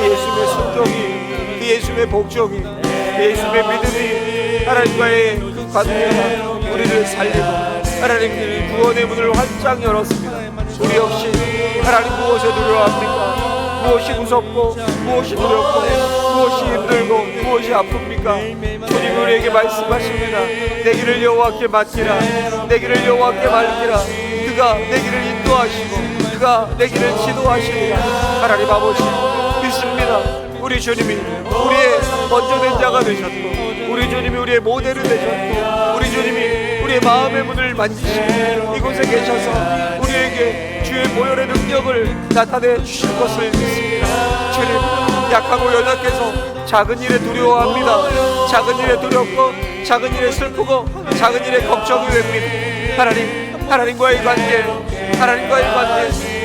예수님의 순종이, 그 예수님의 복종이, 그 예수님의 믿음이 하나님과의 그 관계가 우리를 살리고 하나님의 구원의 문을 활짝 열었습니다. 우리 역시 하나님 무엇에 두려워합니까? 무엇이 무섭고 무엇이 두렵고 무엇이 힘들고 무엇이 아픕니까? 주님이 우리에게 말씀하십니다. 내 길을 여호와께 맡기라. 내 길을 여호와께 맡기라. 그가 내 길을 인도하시고 그가 내 길을 지도하시리라. 하나님 아버지 믿습니다. 우리 주님이 우리의 먼저 된 자가 되셨고 우리 주님이 우리의 모델이 되셨고 우리 주님이 우리의 마음의 문을 만지시고 이곳에 계셔서 우리에게 주의 보혈의 능력을 나타내 주실 것을 믿습니다. 주님, 약하고 연약해서 작은 일에 두려워합니다. 작은 일에 두렵고 작은 일에 슬프고 작은 일에 걱정이 됩니다. 하나님과의 관계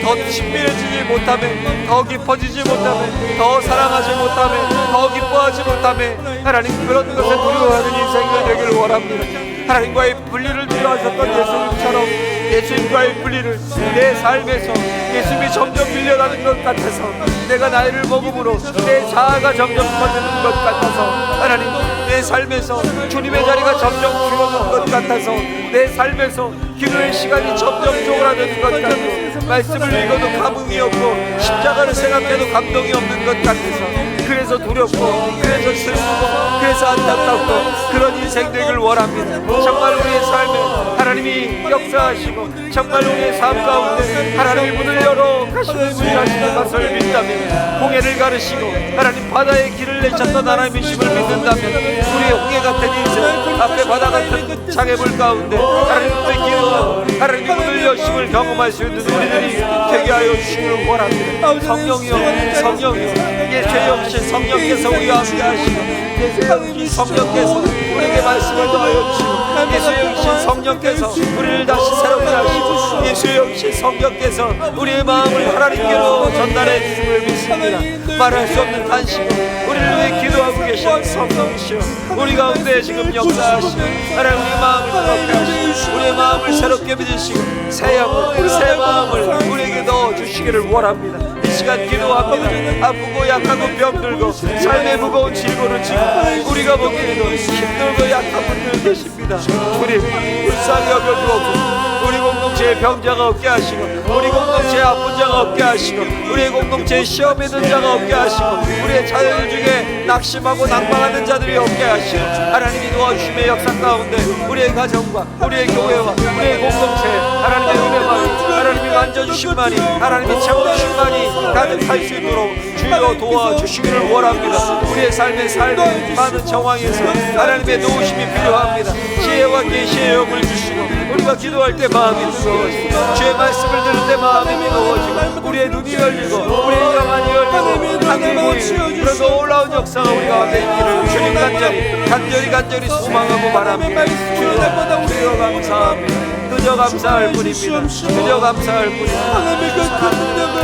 더 친밀해지지 못하면, 더 깊어지지 못하면, 더 사랑하지 못하면, 더 기뻐하지 못하면 하나님 그런 것에 두려워하는 인생이 되기를 원합니다. 하나님과의 분리를 두려워하셨던 예수님처럼 예수님과의 분리를 내 삶에서 예수님이 점점 밀려나는 것 같아서, 내가 나이를 먹음으로 내 자아가 점점 커지는 것 같아서, 하나님 내 삶에서 주님의 자리가 점점 줄어드는 것 같아서, 내 삶에서 기도의 시간이 점점 쪼그라드는 것 같아서, 말씀을 읽어도 감흥이 없고 십자가를 생각해도 감동이 없는 것 같아서, 그래서 두렵고 그래서 슬프고 그래서 안타깝고 그런 인생 되길 원합니다. 정말 우리의 삶에 하나님이 역사하시고 정말 우리의 삶 가운데 하나님이 문을 열어 가시는 일하시는 것을 믿다면, 홍해를 가르시고 하나님 바다의 길을 내셨던 하나님이심을 믿는다면, 우리의 홍해 같은 인생 앞에 바다 같은 장애물 가운데 하나님의 기도하고 하나님의 문을 여심을 경험할 수 있는 우리들이 되게 하여 주시기를 원합니다. 성령이여, 성령이여, 예수의 영신 성령께서 우리와 함께 하시고 예수의 영신 성령께서 우리에게 말씀을 더하여 주시고 예수의 영신 성령께서 우리를 다시 새롭게 하시고 예수의 영신 성령께서 우리의 마음을 하나님께로 전달해 주심을 믿습니다. 말할 수 없는 탄식으로 우리를 위해 기도하고 계신 성령이시여, 우리 가운데 지금 역사하시고 하나님 우리의 마음을 새롭게 하시고 우리의 마음을 새롭게 믿으시고 새 영을, 새 마음을 우리에게 넣어주시기를 원합니다. 이 시간 기도합니다. 아프고 약하고 병들고 삶의 무거운 질고를 지고 우리가 보기에도 힘들고 약한 분들 계십니다. 주님 불쌍히 여겨주옵소서. 우리 공동체에 병자가 없게 하시고 우리 공동체에 아픈 자가 없게 하시고 우리의 공동체에 시험에 든 자가 없게 하시고 우리의 자녀들 중에 낙심하고 낭망하는 자들이 없게 하시고 하나님이 도와주심의 역사 가운데 우리의 가정과 우리의 교회와 우리의 공동체 하나님의 은혜만이, 하나님이 만져주심만이, 하나님이 채워주심만이 가득할 수 있도록 주여 도와주시기를 원합니다. 우리의 삶의 많은 정황에서 하나님의 도우심이 필요합니다. 지혜와 계시의 영을 주시고 우리가 기도할 때 마음이 뜨거워지고 주의 말씀을 들을 때 마음이 뜨거워지고 우리의 눈이 열리고 우리의 영안이 열리고 하늘이 보이고 그런 놀라운 역사가 우리 가운데 있기를 주님 간절히 소망하고 바랍니다. 주여 감사합니다. 그저 감사할 뿐입니다. 그저 감사할 뿐입니다. 하나님의 그 능력을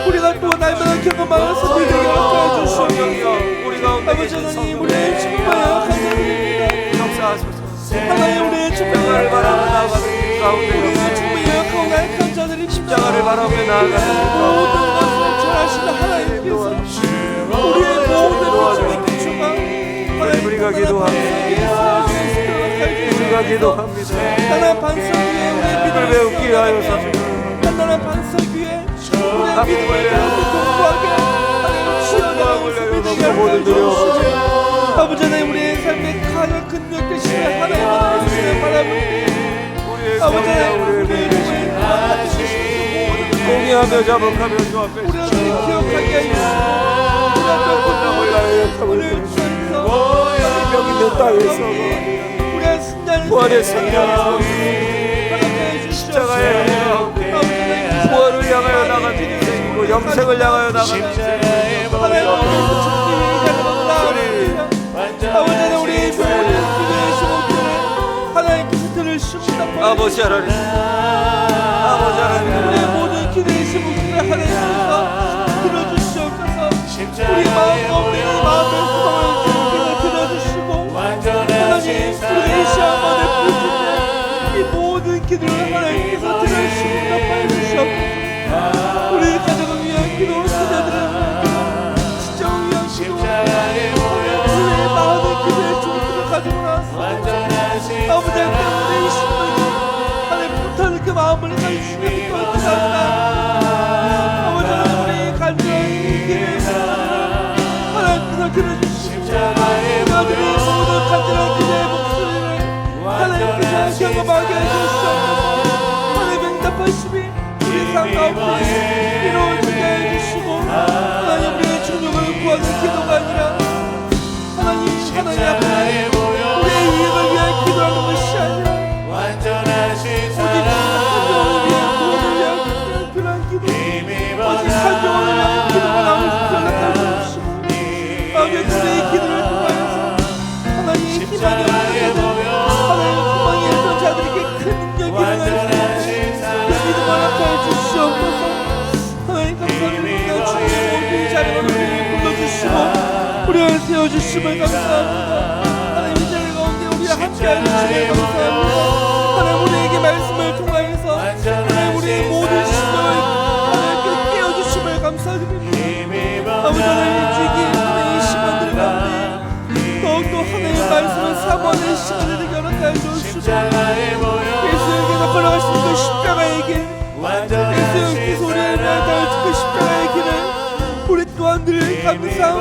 우리가 또 날마다 경험하면서 믿게 하여 주시옵소서. 우리 가운데 아버지 하나님, 우리의 축복하여 감사드립니다. 역사하소서. 하나님, 우리의 축복을 바라며 나아가는 가운데 우리의 축복하여 거룩하여 감사드립니다. 십자가를 바라며 나아가는 모든 것을 잘하시는 하나님께서 우리의 모든 축복과 우리가 기도합니다. 허락하여 우리가 주시옵소서. 기도합니다. 하나님 반석 위에 우리의 믿음을 배우게 하여 하나님 반석 위에 우리의 믿음을 배우고 공부하게 하나님 치어나가고 믿음을 하여 주시옵소서. 아버지 하나님 우리의 삶의 가장 큰 능력 되시는 하나님 하나님을 바라보니 아버지 하나님 우리의 몸을 공의하며 자복하며 주 앞에 우리 하나님 기억하게 하시고 우리 앞에 오늘 주셔서 여기 있는 땅에서 우리의 순간을 부활의 생명에서 십자가에 부활을 향하여 나가는 인생이고 영생을 향하여 나가는 인생이고 아버지 우리 하나님께서 들으시옵소서. 아버지 하나님 아버지 하나님 우리의 모든 기도의 시목들을 하나님께서 들어주시옵소서. 우리 마음 없는 마음의 소망을 들어주시고 하나님 우리의 시험만을 부르짖는 이 모든 기도를 하나님께서 들으시고 답하여 주시옵소서. 우리 가족을 위한 기도, 자녀들을 위한 기도, 지정을 위한 기도, 우리의 마음의 기도의 종들을 가지고 나서 아버지 때문에 이 시간에 하나님 못하는 그 마음을 가지시는 믿고 감사합니다. 아버지 하나님 우리 간절한 기도의 하나님께서 들어주시고 우리들이 모든 간절한 기도의 목소리를 하나님께서 경험하게 해주시옵소서. 하나님의 응답하심이 우리 삶 가운데 이루어지게 해주시고 하나님 우리의 중력을 구하는 기도가 아니라 하나님 앞에 우리의 유익을 위해 기도하는 것이 아니라 오직 한정을 위해 구원을 위한 그런 기도, 오직 한정을 위한 기도가 나올 수 연락해 주시고 아버지 우리의 기도를 통하여서 하나님 희망이 없는 자들, 하나님 희망이 없는 자들에게 큰 능력이 일어날 수 있는 그 믿음 허락하여 주시옵소서. 하나님 감사합니다. 주님 모든 자리에 우리를 불러주시고 우리를 세워주심을 감사합니다. 하나님 이 자리 가운데 우리와 함께하여 주심을 감사합니다. 하나님 우리에게 말씀을 통하여서 하나님 우리의 모든 심령을 하나님께 깨워주심을 감사드립니다. 아버지 하나님 주기 하나님 이 시간들 가운데 더욱더 하나님의 말씀을 사모하는 시간을 연락하여 주시고 예수님께서 걸어가신 그 십자가의 길, 예수님께서 우리를 위하여 그 십자가의 길을 우리 또한 늘 감사하고